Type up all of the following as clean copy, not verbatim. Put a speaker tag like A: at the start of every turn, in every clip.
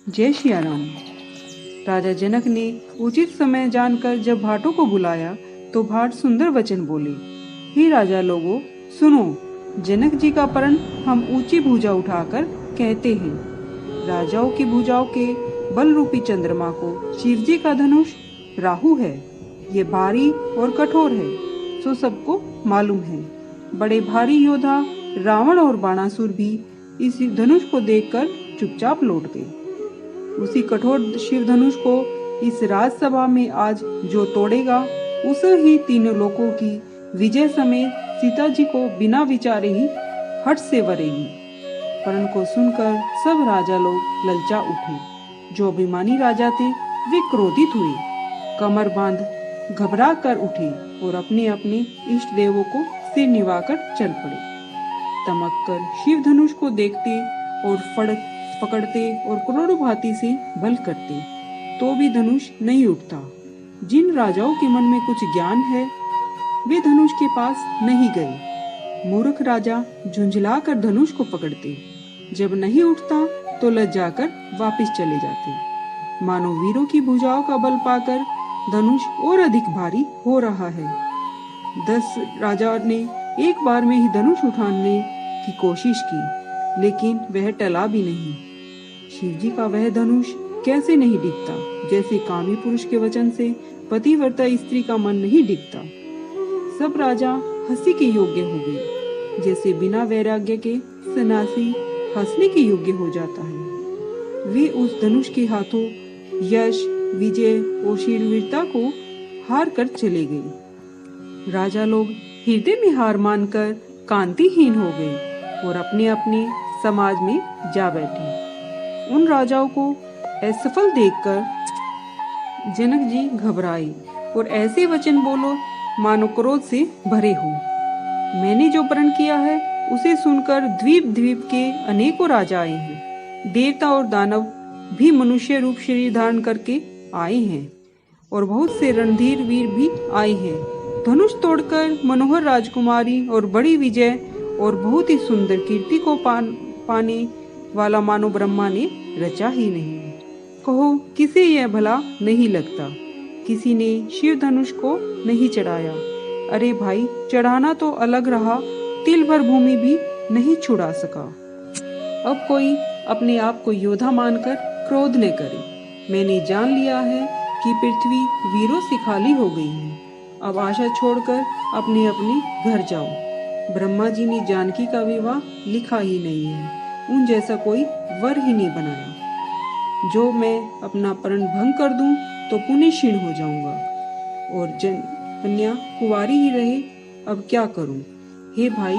A: जय सिया राम। राजा जनक ने उचित समय जानकर जब भाटों को बुलाया तो भाट सुंदर वचन बोले। हे राजा लोगों, सुनो, जनक जी का प्रण हम ऊंची भुजा उठाकर कहते हैं। राजाओं की भुजाओं के बल रूपी चंद्रमा को शिव जी का धनुष राहु है। ये भारी और कठोर है, सो सबको मालूम है। बड़े भारी योद्धा रावण और बाणासुर भी इस धनुष को देखकर चुपचाप लौट गए। उसी कठोर शिव धनुष को इस राजसभा में आज जो तोड़ेगा, उसे ही तीनों लोकों की विजय समेत सीता जी को बिना विचारे ही हट से वरेगी। प्रण को सुनकर सब राजा लोग ललचा उठे। जो अभिमानी राजा थे वे क्रोधित हुए, कमर बांध घबरा कर उठे और अपने अपने इष्ट देवों को सिर निवाकर चल पड़े। तमक कर शिव धनुष को देखते और फड़क पकड़ते और करोड़ों भांति से बल करते, तो भी धनुष नहीं उठता। जिन राजाओं के मन में कुछ ज्ञान है वे धनुष के पास नहीं गए। मूर्ख राजा झुंझला कर धनुष को पकड़ते, जब नहीं उठता तो लज्जा कर वापिस चले जाते। मानो वीरों की भुजाओं का बल पाकर धनुष और अधिक भारी हो रहा है। 10 राजा ने एक बार में ही धनुष उठाने की कोशिश की, लेकिन वह टला भी नहीं। शिव जी का वह धनुष कैसे नहीं डिगता, जैसे कामी पुरुष के वचन से पतिव्रता स्त्री का मन नहीं डिगता। सब राजा हंसी के योग्य हो गए, जैसे बिना वैराग्य के सन्यासी हंसने के योग्य हो जाता है। वे उस धनुष के हाथों यश, विजय और शीलवीरता को हार कर चले गए। राजा लोग हृदय में हार मानकर कांतिहीन हो गए और अपने अपने समाज में जा बैठे। उन राजाओं को असफल देखकर जनक जी घबराए और ऐसे वचन बोलो मानो क्रोध से भरे हो। मैंने जो प्रण किया है उसे सुनकर द्वीप द्वीप के अनेकों राजा आए हैं। देवता और दानव भी मनुष्य रूप शरीर धारण करके आए हैं और बहुत से रणधीर वीर भी आए हैं। धनुष तोड़कर मनोहर राजकुमारी और बड़ी विजय और बहुत ही सुंदर कीर्ति को पाने वाला मानो ब्रह्मा ने रचा ही नहीं। कहो किसे यह भला नहीं लगता? किसी ने शिव धनुष को नहीं चढ़ाया। अरे भाई, चढ़ाना तो अलग रहा, तिल भर भूमि भी नहीं छुड़ा सका। अब कोई अपने आप को योद्धा मानकर क्रोध न करे। मैंने जान लिया है कि पृथ्वी वीरों से खाली हो गई है। अब आशा छोड़कर अपने अपने घर जाओ। ब्रह्मा जी ने जानकी का विवाह लिखा ही नहीं है, उन जैसा कोई वर ही नहीं बनाया। जो मैं अपना प्रण भंग कर दूं तो पुण्य क्षीण हो जाऊंगा और कन्या कुंवारी ही रहे। अब क्या करूं? हे भाई,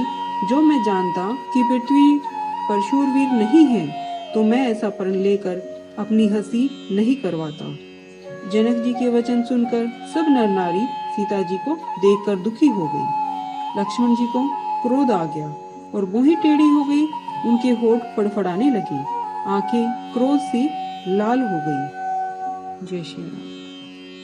A: जो मैं जानता कि पृथ्वी पर शूरवीर नहीं है तो मैं ऐसा प्रण लेकर अपनी हंसी नहीं करवाता। जनक जी के वचन सुनकर सब नर नारी सीता जी को देखकर दुखी हो गई। लक्ष्मण जी को क्रोध आ गया और भौहें टेढ़ी हो गई। उनके होठ फड़फड़ाने लगे, आंखें क्रोध से लाल हो गई। जय श्री राम।